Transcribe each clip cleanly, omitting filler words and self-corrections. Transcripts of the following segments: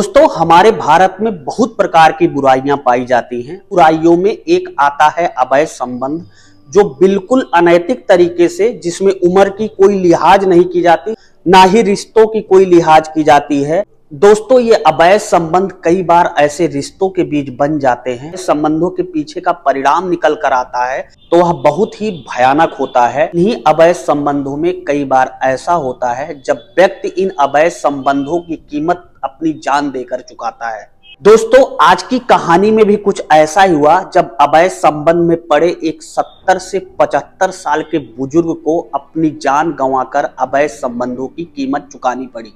दोस्तों, हमारे भारत में बहुत प्रकार की बुराइयां पाई जाती हैं। बुराइयों में एक आता है अवैध संबंध, जो बिल्कुल अनैतिक तरीके से, जिसमें उम्र की कोई लिहाज नहीं की जाती, ना ही रिश्तों की कोई लिहाज की जाती है। दोस्तों, ये अवैध संबंध कई बार ऐसे रिश्तों के बीच बन जाते हैं, संबंधों के पीछे का परिणाम निकल कर आता है तो वह बहुत ही भयानक होता है। इन्हीं अवैध संबंधों में कई बार ऐसा होता है जब व्यक्ति इन अवैध संबंधों की कीमत अपनी जान देकर चुकाता है। दोस्तों, आज की कहानी में भी कुछ ऐसा ही हुआ जब अवैध संबंध में पड़े एक 70 से 75 साल के बुजुर्ग को अपनी जान गंवाकर अवैध संबंधों की कीमत चुकानी पड़ी।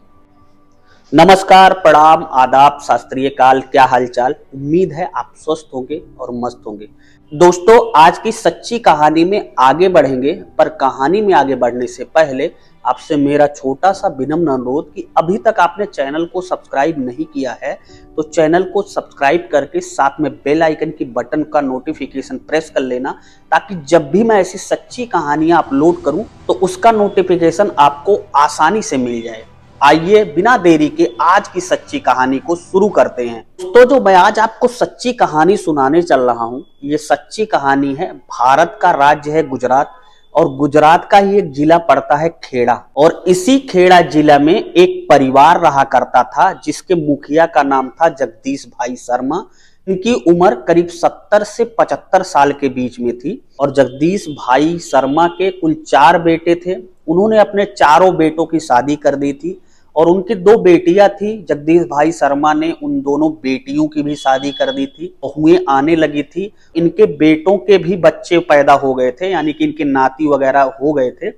नमस्कार, प्रणाम, आदाब, शास्त्रीय काल, क्या हालचाल। उम्मीद है आप स्वस्थ होंगे और मस्त होंगे। दोस्तों, आज की सच्ची कहानी में आगे बढ़ेंगे, पर कहानी में आगे बढ़ने से पहले आपसे मेरा छोटा सा विनम्र अनुरोध कि अभी तक आपने चैनल को सब्सक्राइब नहीं किया है तो चैनल को सब्सक्राइब करके साथ में बेल आइकन की बटन का नोटिफिकेशन प्रेस कर लेना, ताकि जब भी मैं ऐसी सच्ची कहानियां अपलोड करूं तो उसका नोटिफिकेशन आपको आसानी से मिल जाए। आइए बिना देरी के आज की सच्ची कहानी को शुरू करते हैं। तो जो मैं आज आपको सच्ची कहानी सुनाने चल रहा हूं, ये सच्ची कहानी है। भारत का राज्य है गुजरात और गुजरात का ही एक जिला पड़ता है खेड़ा, और इसी खेड़ा जिला में एक परिवार रहा करता था जिसके मुखिया का नाम था जगदीश भाई शर्मा। इनकी उम्र करीब 70 से 75 साल के बीच में थी और जगदीश भाई शर्मा के कुल 4 बेटे थे। उन्होंने अपने चारों बेटों की शादी कर दी थी और उनकी 2 बेटियां थी। जगदीश भाई शर्मा ने उन दोनों बेटियों की भी शादी कर दी थी। बहुएं आने लगी थी। इनके बेटों के भी बच्चे पैदा हो गए थे, यानी कि इनके नाती वगैरह हो गए थे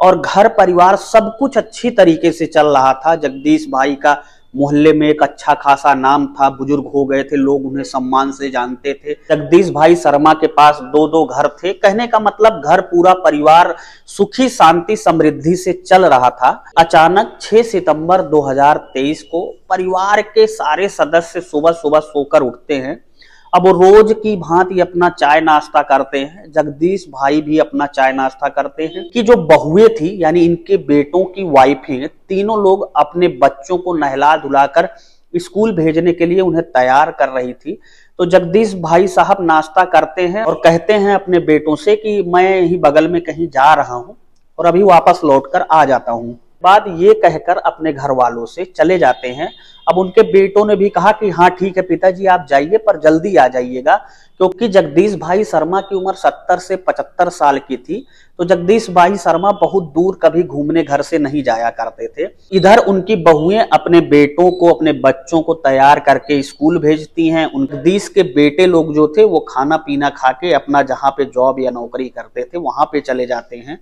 और घर परिवार सब कुछ अच्छी तरीके से चल रहा था। जगदीश भाई का मोहल्ले में एक अच्छा खासा नाम था, बुजुर्ग हो गए थे, लोग उन्हें सम्मान से जानते थे। जगदीश भाई शर्मा के पास 2-2 घर थे। कहने का मतलब घर पूरा परिवार सुखी शांति समृद्धि से चल रहा था। अचानक 6 सितंबर 2023 को परिवार के सारे सदस्य सुबह सुबह सोकर उठते हैं। अब वो रोज की भांति अपना चाय नाश्ता करते हैं। जगदीश भाई भी अपना चाय नाश्ता करते हैं कि जो बहुएं थी, यानी इनके बेटों की वाइफें, तीनों लोग अपने बच्चों को नहला धुलाकर स्कूल भेजने के लिए उन्हें तैयार कर रही थी। तो जगदीश भाई साहब नाश्ता करते हैं और कहते हैं अपने बेटों से कि मैं यही बगल में कहीं जा रहा हूं और अभी वापस लौटकर आ जाता हूं। बाद ये कहकर अपने घर वालों से चले जाते हैं। अब उनके बेटों ने भी कहा कि हाँ ठीक है पिताजी, आप जाइए पर जल्दी आ जाइएगा, क्योंकि जगदीश भाई शर्मा की उम्र 70 से 75 साल की थी। तो जगदीश भाई शर्मा बहुत दूर कभी घूमने घर से नहीं जाया करते थे। इधर उनकी बहुएं अपने बेटों को, अपने बच्चों को तैयार करके स्कूल भेजती हैं। जगदीश के बेटे लोग जो थे वो खाना पीना खा के अपना जहाँ पे जॉब या नौकरी करते थे वहां पे चले जाते हैं।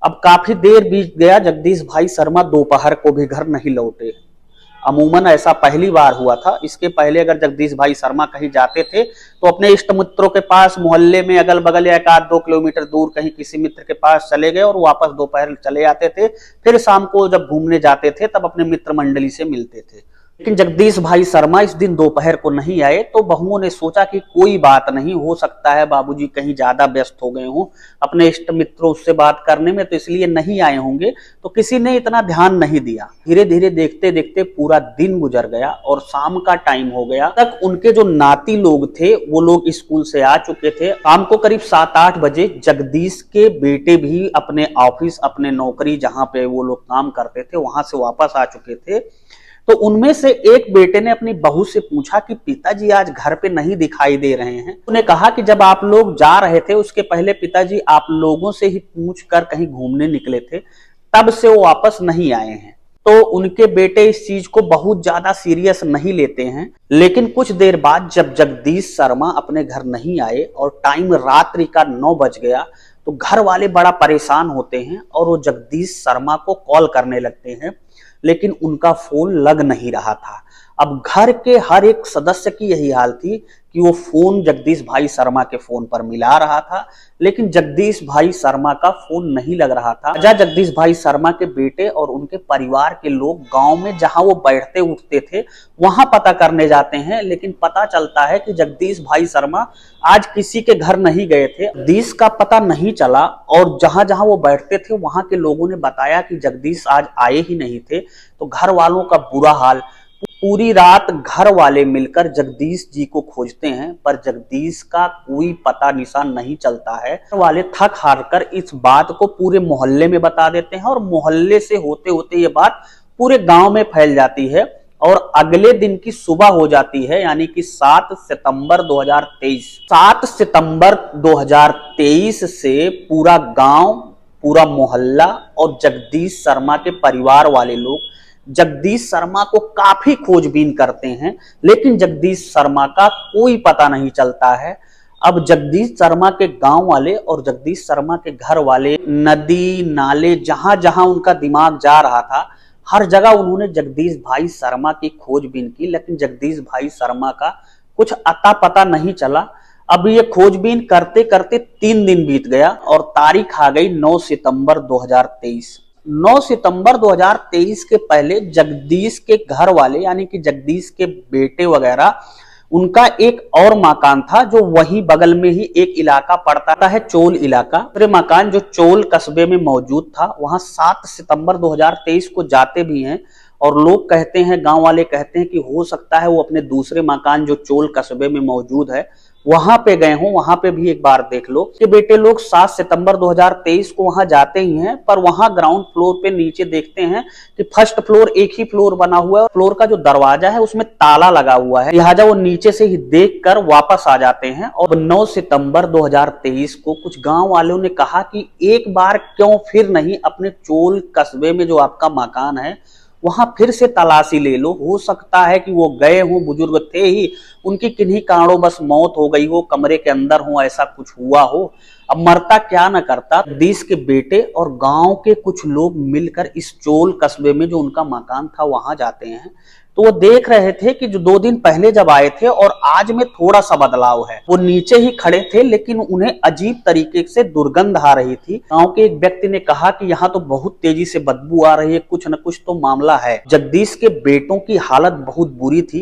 अब काफी देर बीत गया, जगदीश भाई शर्मा दोपहर को भी घर नहीं लौटे। अमूमन ऐसा पहली बार हुआ था। इसके पहले अगर जगदीश भाई शर्मा कहीं जाते थे तो अपने इष्ट मित्रों के पास, मोहल्ले में अगल बगल या 1-2 किलोमीटर दूर कहीं किसी मित्र के पास चले गए और वापस दोपहर चले आते थे। फिर शाम को जब घूमने जाते थे तब अपने मित्र मंडली से मिलते थे। लेकिन जगदीश भाई शर्मा इस दिन दोपहर को नहीं आए तो बहुओं ने सोचा कि कोई बात नहीं, हो सकता है बाबूजी कहीं ज्यादा व्यस्त हो गए हों अपने इष्ट मित्रों से बात करने में, तो इसलिए नहीं आए होंगे। तो किसी ने इतना ध्यान नहीं दिया। धीरे धीरे देखते देखते पूरा दिन गुजर गया और शाम का टाइम हो गया। तक उनके जो नाती लोग थे वो लोग स्कूल से आ चुके थे। शाम को करीब 7-8 बजे जगदीश के बेटे भी अपने ऑफिस, अपने नौकरी जहां पे वो लोग काम करते थे वहां से वापस आ चुके थे। तो उनमें से एक बेटे ने अपनी बहू से पूछा कि पिताजी आज घर पे नहीं दिखाई दे रहे हैं। उन्होंने कहा कि जब आप लोग जा रहे थे उसके पहले पिताजी आप लोगों से ही पूछ कर कहीं घूमने निकले थे, तब से वो वापस नहीं आए हैं। तो उनके बेटे इस चीज को बहुत ज्यादा सीरियस नहीं लेते हैं। लेकिन कुछ देर बाद जब जगदीश शर्मा अपने घर नहीं आए और टाइम रात्रि का 9 बज गया तो घर वाले बड़ा परेशान होते हैं और वो जगदीश शर्मा को कॉल करने लगते हैं, लेकिन उनका फोन लग नहीं रहा था। अब घर के हर एक सदस्य की यही हाल थी कि वो फोन जगदीश भाई शर्मा के फोन पर मिला रहा था, लेकिन जगदीश भाई शर्मा का फोन नहीं लग रहा था। जगदीश भाई शर्मा के बेटे और उनके परिवार के लोग गांव में जहां वो बैठते उठते थे वहां पता करने जाते हैं, लेकिन पता चलता है कि जगदीश भाई शर्मा आज किसी के घर नहीं गए थे। जगदीश का पता नहीं चला और जहां जहां वो बैठते थे वहां के लोगों ने बताया कि जगदीश आज आए ही नहीं थे। तो घर वालों का बुरा हाल, पूरी रात घर वाले मिलकर जगदीश जी को खोजते हैं, पर जगदीश का कोई पता निशान नहीं चलता है। घर वाले थक हार कर इस बात को पूरे मोहल्ले में बता देते हैं और मोहल्ले से होते होते ये बात पूरे गांव में फैल जाती है और अगले दिन की सुबह हो जाती है, यानी कि 7 सितंबर 2023। 7 सितंबर 2023 से पूरा गांव, पूरा मोहल्ला और जगदीश शर्मा के परिवार वाले लोग जगदीश शर्मा को काफी खोजबीन करते हैं, लेकिन जगदीश शर्मा का कोई पता नहीं चलता है। अब जगदीश शर्मा के गांव वाले और जगदीश शर्मा के घर वाले नदी नाले जहां जहां उनका दिमाग जा रहा था, हर जगह उन्होंने जगदीश भाई शर्मा की खोजबीन की, लेकिन जगदीश भाई शर्मा का कुछ अता पता नहीं चला। अब ये खोजबीन करते करते 3 दिन बीत गया और तारीख आ गई 9 सितंबर 2023। 9 सितंबर 2023 के पहले जगदीश के घर वाले, यानी कि जगदीश के बेटे वगैरह, उनका एक और मकान था जो वही बगल में ही एक इलाका पड़ता है, चोल इलाका। पूरे मकान जो चोल कस्बे में मौजूद था, वहां 7 सितंबर 2023 को जाते भी हैं और लोग कहते हैं, गांव वाले कहते हैं कि हो सकता है वो अपने दूसरे मकान जो चोल कस्बे में मौजूद है वहां पे गए हों, वहां पे भी एक बार देख लो। कि बेटे लोग 7 सितंबर 2023 को वहां जाते ही हैं, पर वहां ग्राउंड फ्लोर पे नीचे देखते हैं कि फर्स्ट फ्लोर एक ही फ्लोर बना हुआ है, फ्लोर का जो दरवाजा है उसमें ताला लगा हुआ है, लिहाजा वो नीचे से ही देख कर वापस आ जाते हैं। और 9 सितंबर 2023 को कुछ गांव वालों ने कहा कि एक बार क्यों फिर नहीं अपने चोल कस्बे में जो आपका मकान है वहां फिर से तलाशी ले लो, हो सकता है कि वो गए हों, बुजुर्ग थे ही, उनकी किन्हीं कारणों बस मौत हो गई हो, कमरे के अंदर हो, ऐसा कुछ हुआ हो। अब मरता क्या न करता। जगदीश के बेटे और गांव के कुछ लोग मिलकर इस चोल कस्बे में जो उनका मकान था वहां जाते हैं, तो वो देख रहे थे कि जो 2 दिन पहले जब आए थे और आज में थोड़ा सा बदलाव है। वो नीचे ही खड़े थे, लेकिन उन्हें अजीब तरीके से दुर्गंध आ रही थी। गांव के एक व्यक्ति ने कहा कि यहाँ तो बहुत तेजी से बदबू आ रही है, कुछ न कुछ तो मामला है। जगदीश के बेटों की हालत बहुत बुरी थी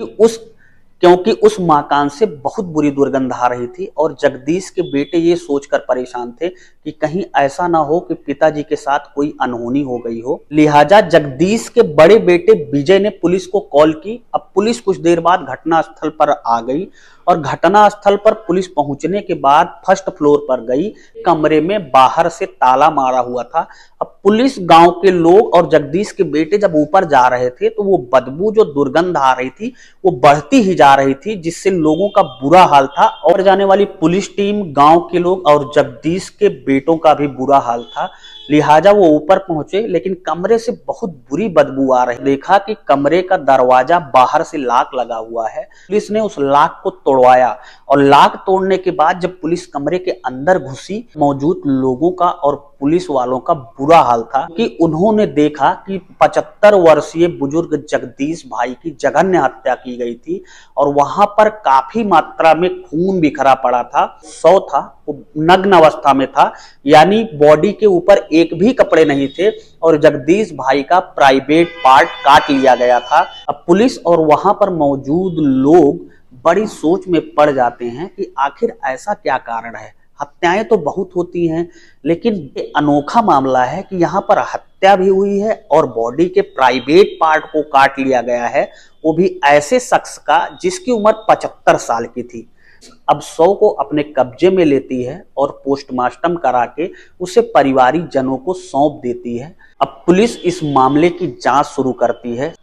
क्योंकि उस मकान से बहुत बुरी दुर्गंध आ रही थी और जगदीश के बेटे ये सोचकर परेशान थे कि कहीं ऐसा ना हो कि पिताजी के साथ कोई अनहोनी हो गई हो। लिहाजा जगदीश के बड़े बेटे विजय ने पुलिस को कॉल की। अब पुलिस कुछ देर बाद घटनास्थल पर आ गई और घटनास्थल पर पुलिस पहुंचने के बाद फर्स्ट फ्लोर पर गई। कमरे में बाहर से ताला मारा हुआ था। अब पुलिस, गांव के लोग और जगदीश के बेटे जब ऊपर जा रहे थे तो वो बदबू, जो दुर्गंध आ रही थी, वो बढ़ती ही जा रही थी, जिससे लोगों का बुरा हाल था। और जाने वाली पुलिस टीम, गांव के लोग और जगदीश के बेटों का भी बुरा हाल था। लिहाजा वो ऊपर पहुंचे, लेकिन कमरे से बहुत बुरी बदबू आ रही। देखा कि कमरे का दरवाजा बाहर से लॉक लगा हुआ है। पुलिस ने उस लॉक को तोड़वाया और लॉक तोड़ने के बाद जब पुलिस कमरे के अंदर घुसी, मौजूद लोगों का और पुलिस वालों का बुरा हाल था कि उन्होंने देखा कि 75 वर्षीय बुजुर्ग जगदीश भाई की जघन्य हत्या की गई थी और वहां पर काफी मात्रा में खून बिखरा पड़ा था। शव था, वो नग्न अवस्था में था, यानी बॉडी के ऊपर एक भी कपड़े नहीं थे और जगदीश भाई का प्राइवेट पार्ट काट लिया गया था। अब पुलिस और वहां पर मौजूद लोग बड़ी सोच में पड़ जाते हैं कि आखिर ऐसा क्या कारण है। हत्याएं तो बहुत होती हैं, लेकिन ये अनोखा मामला है कि यहाँ पर हत्या भी हुई है और बॉडी के प्राइवेट पार्ट को काट लिया गया है, वो भी ऐसे शख्स का जिसकी उम्र 75 साल की थी। अब शव को अपने कब्जे में लेती है और पोस्टमार्टम करा के उसे परिवारिक जनों को सौंप देती है। अब पुलिस इस मामले की जांच शुरू करती है।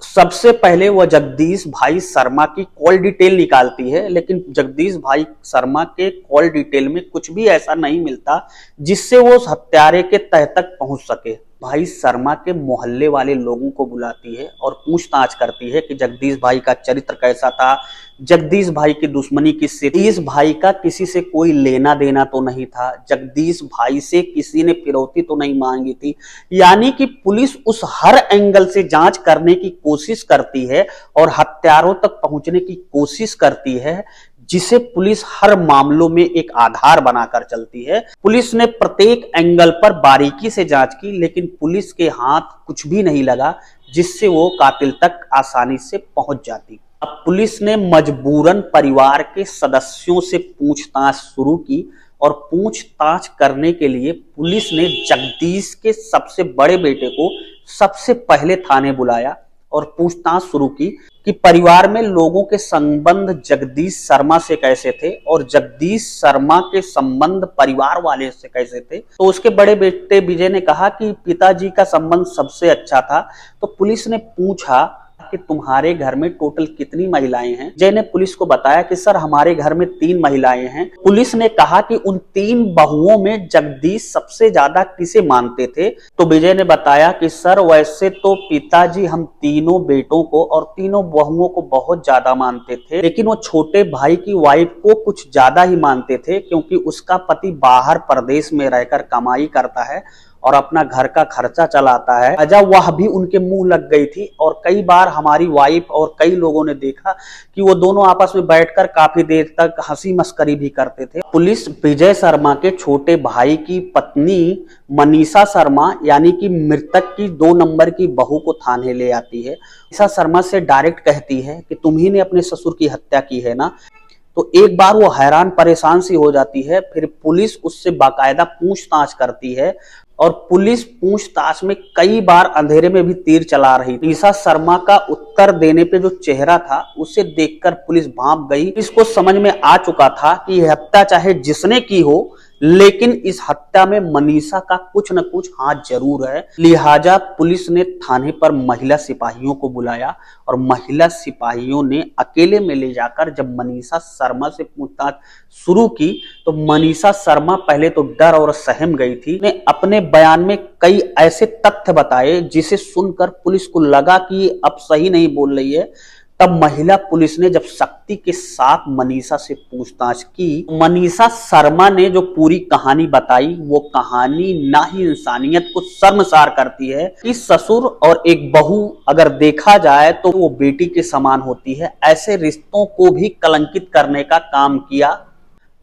सबसे पहले वह जगदीश भाई शर्मा की कॉल डिटेल निकालती है, लेकिन जगदीश भाई शर्मा के कॉल डिटेल में कुछ भी ऐसा नहीं मिलता जिससे वो उस हत्यारे के तह तक पहुंच सके। भाई शर्मा के मोहल्ले वाले लोगों को बुलाती है और पूछताछ करती है कि जगदीश भाई का चरित्र कैसा था, जगदीश भाई की दुश्मनी किससे थी, जगदीश भाई का किसी से कोई लेना देना तो नहीं था, जगदीश भाई से किसी ने फिरौती तो नहीं मांगी थी। यानी कि पुलिस उस हर एंगल से जांच करने की कोशिश करती है और हत्यारों तक पहुंचने की कोशिश करती है, जिसे पुलिस हर मामलों में एक आधार बनाकर चलती है। पुलिस ने प्रत्येक एंगल पर बारीकी से जांच की, लेकिन पुलिस के हाथ कुछ भी नहीं लगा जिससे वो कातिल तक आसानी से पहुंच जाती। अब पुलिस ने मजबूरन परिवार के सदस्यों से पूछताछ शुरू की और पूछताछ करने के लिए पुलिस ने जगदीश के सबसे बड़े बेटे को सबसे पहले थाने बुलाया और पूछताछ शुरू की कि परिवार में लोगों के संबंध जगदीश शर्मा से कैसे थे और जगदीश शर्मा के संबंध परिवार वाले से कैसे थे। तो उसके बड़े बेटे विजय ने कहा कि पिताजी का संबंध सबसे अच्छा था। तो पुलिस ने पूछा कि तुम्हारे घर में टोटल कितनी महिलाएं हैं। विजय ने पुलिस को बताया कि सर हमारे घर में 3 महिलाएं हैं। पुलिस ने कहा कि उन 3 बहुओं में जगदीश सबसे ज्यादा किसे मानते थे। तो विजय ने बताया कि सर वैसे तो पिताजी हम तीनों बेटों को और तीनों बहुओं को बहुत ज्यादा मानते थे, लेकिन वो छोटे भाई की वाइफ को कुछ ज्यादा ही मानते थे, क्योंकि उसका पति बाहर प्रदेश में रहकर कमाई करता है और अपना घर का खर्चा चलाता है। अजा वह भी उनके मुंह लग गई थी और कई बार हमारी वाइफ और कई लोगों ने देखा कि वो दोनों आपस में बैठकर काफी देर तक हंसी मस्करी भी करते थे। पुलिस विजय शर्मा के छोटे भाई की पत्नी मनीषा शर्मा यानी कि मृतक की 2 नंबर की बहू को थाने ले आती है। मनीषा शर्मा से डायरेक्ट कहती है कि तुम ही ने अपने ससुर की हत्या की है ना। तो एक बार वो हैरान परेशान सी हो जाती है। फिर पुलिस उससे बाकायदा पूछताछ करती है और पुलिस पूछताछ में कई बार अंधेरे में भी तीर चला रही थी। मनीषा शर्मा का उत्तर देने पे जो चेहरा था उसे देखकर पुलिस भांप गई। इसको समझ में आ चुका था कि यह हत्या चाहे जिसने की हो, लेकिन इस हत्या में मनीषा का कुछ न कुछ हाथ जरूर है। लिहाजा पुलिस ने थाने पर महिला सिपाहियों को बुलाया और महिला सिपाहियों ने अकेले में ले जाकर जब मनीषा शर्मा से पूछताछ शुरू की तो मनीषा शर्मा पहले तो डर और सहम गई थी। ने अपने बयान में कई ऐसे तथ्य बताए जिसे सुनकर पुलिस को लगा कि ये अब सही नहीं बोल रही है। तब महिला पुलिस ने जब सख्ती के साथ मनीषा से पूछताछ की, मनीषा शर्मा ने जो पूरी कहानी बताई वो कहानी ना ही इंसानियत को शर्मसार करती है कि ससुर और एक बहू अगर देखा जाए तो वो बेटी के समान होती है, ऐसे रिश्तों को भी कलंकित करने का काम किया।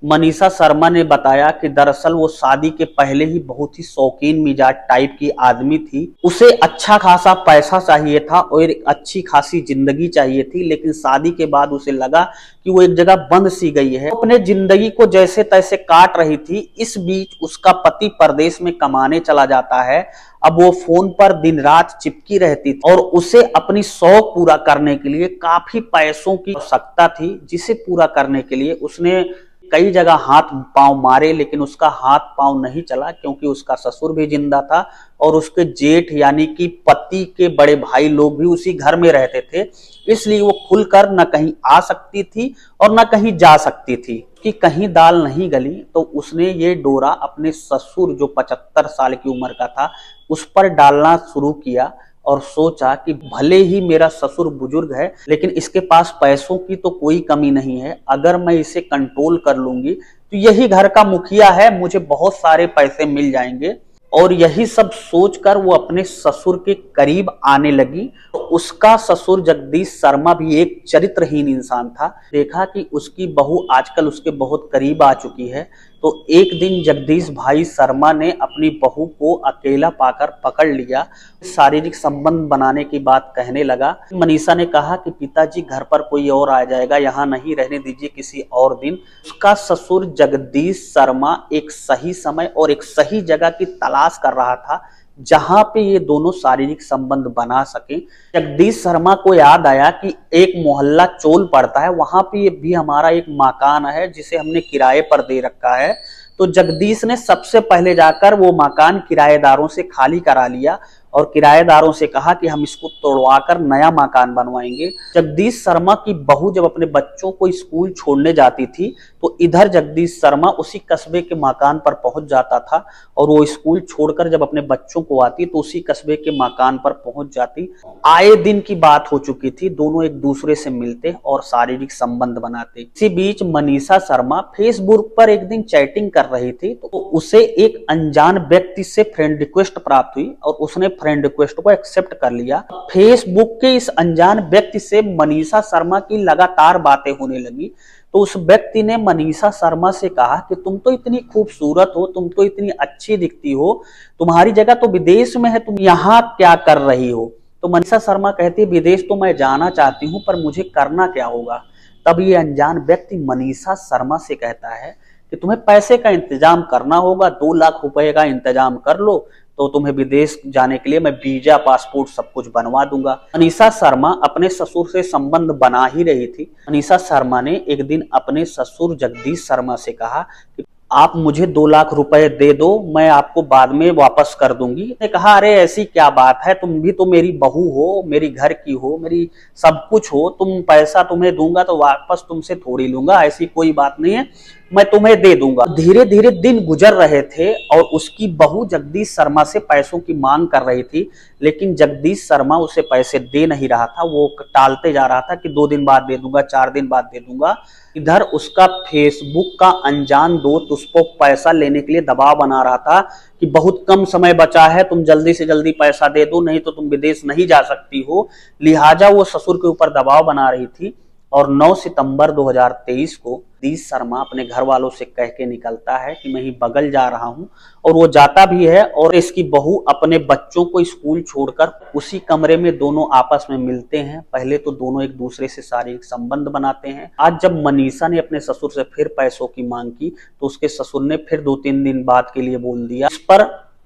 मनीषा शर्मा ने बताया कि दरअसल वो शादी के पहले ही बहुत ही शौकीन मिजाज टाइप की आदमी थी। उसे अच्छा खासा पैसा चाहिए था और एक अच्छी खासी जिंदगी चाहिए थी, लेकिन शादी के बाद उसे लगा कि वो एक जगह बंद सी गई है। अपने जिंदगी को जैसे तैसे काट रही थी। इस बीच उसका पति परदेश में कमाने चला जाता है। अब वो फोन पर दिन रात चिपकी रहती थी और उसे अपनी शौक पूरा करने के लिए काफी पैसों की आवश्यकता थी, जिसे पूरा करने के लिए उसने कई जगह हाथ पांव मारे, लेकिन उसका हाथ पांव नहीं चला, क्योंकि उसका ससुर भी जिंदा था और उसके जेठ यानी कि पति के बड़े भाई लोग भी उसी घर में रहते थे। इसलिए वो खुलकर न कहीं आ सकती थी और न कहीं जा सकती थी कि कहीं दाल नहीं गली। तो उसने ये डोरा अपने ससुर जो 75 साल की उम्र का था उस पर डालना शुरू किया और सोचा कि भले ही मेरा ससुर बुजुर्ग है, लेकिन इसके पास पैसों की तो कोई कमी नहीं है। अगर मैं इसे कंट्रोल कर लूंगी तो यही घर का मुखिया है, मुझे बहुत सारे पैसे मिल जाएंगे। और यही सब सोचकर वो अपने ससुर के करीब आने लगी। तो उसका ससुर जगदीश शर्मा भी एक चरित्रहीन इंसान था। देखा कि उसकी बहू आजकल उसके बहुत करीब आ चुकी है, तो एक दिन जगदीश भाई शर्मा ने अपनी बहू को अकेला पाकर पकड़ लिया। शारीरिक संबंध बनाने की बात कहने लगा। मनीषा ने कहा कि पिताजी घर पर कोई और आ जाएगा, यहाँ नहीं रहने दीजिए, किसी और दिन। उसका ससुर जगदीश शर्मा एक सही समय और एक सही जगह की तलाश कर रहा था जहां पे ये दोनों शारीरिक संबंध बना सके। जगदीश शर्मा को याद आया कि एक मोहल्ला चोल पड़ता है, वहां पे भी हमारा एक मकान है जिसे हमने किराए पर दे रखा है। तो जगदीश ने सबसे पहले जाकर वो मकान किराएदारों से खाली करा लिया और किराएदारों से कहा कि हम इसको तोड़वाकर नया मकान बनवाएंगे। जगदीश शर्मा की बहू जब अपने बच्चों को स्कूल छोड़ने जाती थी तो इधर जगदीश शर्मा उसी कस्बे के मकान पर पहुंच जाता था और वो स्कूल छोड़कर जब अपने बच्चों को आती तो उसी कस्बे के मकान पर पहुंच जाती। आए दिन की बात हो चुकी थी, दोनों एक दूसरे से मिलते और शारीरिक संबंध बनाते। इसी बीच मनीषा शर्मा फेसबुक पर एक दिन चैटिंग कर रही थी तो उसे एक अनजान व्यक्ति से फ्रेंड रिक्वेस्ट प्राप्त हुई और उसने फ्रेंड रिक्वेस्ट को एक्सेप्ट कर लिया। फेसबुक के इस अनजान व्यक्ति से मनीषा शर्मा की लगातार बातें होने लगी। तो उस व्यक्ति ने मनीषा शर्मा से कहा कि तुम तो इतनी खूबसूरत हो, तुम तो इतनी अच्छी दिखती हो, तुम्हारी जगह तो विदेश में है, तुम यहाँ क्या कर रही हो। तो मनीषा शर्मा कहती है विदेश तो मैं जाना चाहती हूँ, पर मुझे करना क्या होगा। तब ये अनजान व्यक्ति मनीषा शर्मा से कहता है कि तुम्हें पैसे का इंतजाम करना होगा, 2 लाख रुपए का इंतजाम कर लो तो तुम्हें विदेश जाने के लिए मैं वीजा, पासपोर्ट सब कुछ बनवा दूंगा। मनीषा शर्मा अपने ससुर से संबंध बना ही रही थी। मनीषा शर्मा ने एक दिन अपने ससुर जगदीश शर्मा से कहा कि आप मुझे 2 लाख रुपए दे दो, मैं आपको बाद में वापस कर दूंगी। ने कहा, अरे ऐसी क्या बात है, तुम भी तो मेरी बहू हो, मेरी घर की हो, मेरी सब कुछ हो, तुम पैसा तुम्हें दूंगा तो वापस तुमसे थोड़ी लूंगा, ऐसी कोई बात नहीं है, मैं तुम्हें दे दूंगा। धीरे धीरे दिन गुजर रहे थे और उसकी बहू जगदीश शर्मा से पैसों की मांग कर रही थी, लेकिन जगदीश शर्मा उसे पैसे दे नहीं रहा था। वो टालते जा रहा था कि 2 दिन बाद दे दूंगा, 4 दिन बाद दे दूंगा। इधर उसका फेसबुक का अनजान दोस्त उसको पैसा लेने के लिए दबाव बना रहा था कि बहुत कम समय बचा है, तुम जल्दी से जल्दी पैसा दे दो, नहीं तो तुम विदेश नहीं जा सकती हो। लिहाजा वो ससुर के ऊपर दबाव बना रही थी। और 9 सितंबर 2023 को जगदीश शर्मा अपने घर वालों से कह के निकलता है कि मैं ही बगल जा रहा हूं, और वो जाता भी है। और इसकी बहू अपने बच्चों को स्कूल छोड़कर उसी कमरे में दोनों आपस में मिलते हैं। पहले तो दोनों एक दूसरे से शारीरिक संबंध बनाते हैं। आज जब मनीषा ने अपने ससुर से फिर पैसों की मांग की तो उसके ससुर ने फिर 2-3 दिन बाद के लिए बोल दिया,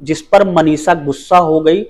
जिस पर मनीषा गुस्सा हो गई।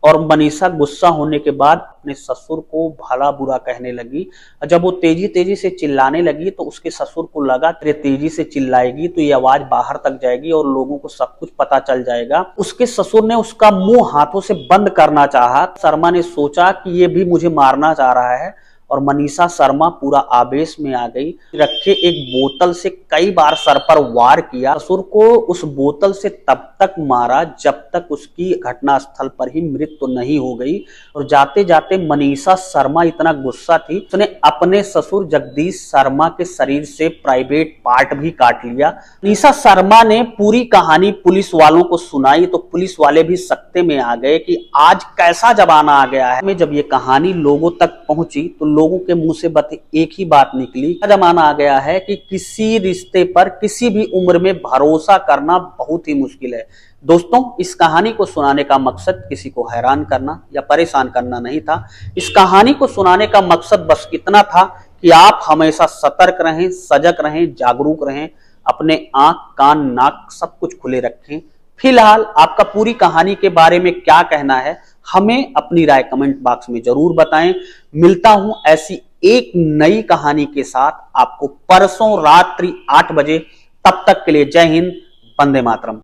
और मनीषा गुस्सा होने के बाद अपने ससुर को भला बुरा कहने लगी। जब वो तेजी तेजी से चिल्लाने लगी तो उसके ससुर को लगा कि तेजी से चिल्लाएगी तो ये आवाज बाहर तक जाएगी और लोगों को सब कुछ पता चल जाएगा। उसके ससुर ने उसका मुंह हाथों से बंद करना चाहा। शर्मा ने सोचा कि ये भी मुझे मारना चाह रहा है और मनीषा शर्मा पूरा आवेश में आ गई। रखे एक बोतल से कई बार सर पर वार किया। ससुर को उस बोतल से तब तक मारा जब तक उसकी घटनास्थल पर ही मृत्यु नहीं हो गई। और जाते जाते मनीषा शर्मा इतना गुस्सा थी, उसने अपने ससुर जगदीश शर्मा के शरीर से प्राइवेट पार्ट भी काट लिया। मनीषा शर्मा ने पूरी कहानी पुलिस वालों को सुनाई तो पुलिस वाले भी सकते में आ गए कि आज कैसा जमाना आ गया है। जब ये कहानी लोगों तक पहुंची तो लोगों के मुंह से बस एक ही बात निकली, जमाना आ गया है कि किसी रिश्ते पर किसी भी उम्र में भरोसा करना बहुत ही मुश्किल है। दोस्तों, इस कहानी को सुनाने का मकसद किसी को हैरान करना या परेशान करना नहीं था। इस कहानी को सुनाने का मकसद बस इतना था कि आप हमेशा सतर्क रहें, सजग रहें, जागरूक रहें, अपने आंख, कान, नाक सब कुछ खुले रखें। फिलहाल आपका पूरी कहानी के बारे में क्या कहना है, हमें अपनी राय कमेंट बॉक्स में जरूर बताएं। मिलता हूं ऐसी एक नई कहानी के साथ आपको परसों रात्रि 8 बजे। तब तक के लिए जय हिंद, वंदे मातरम।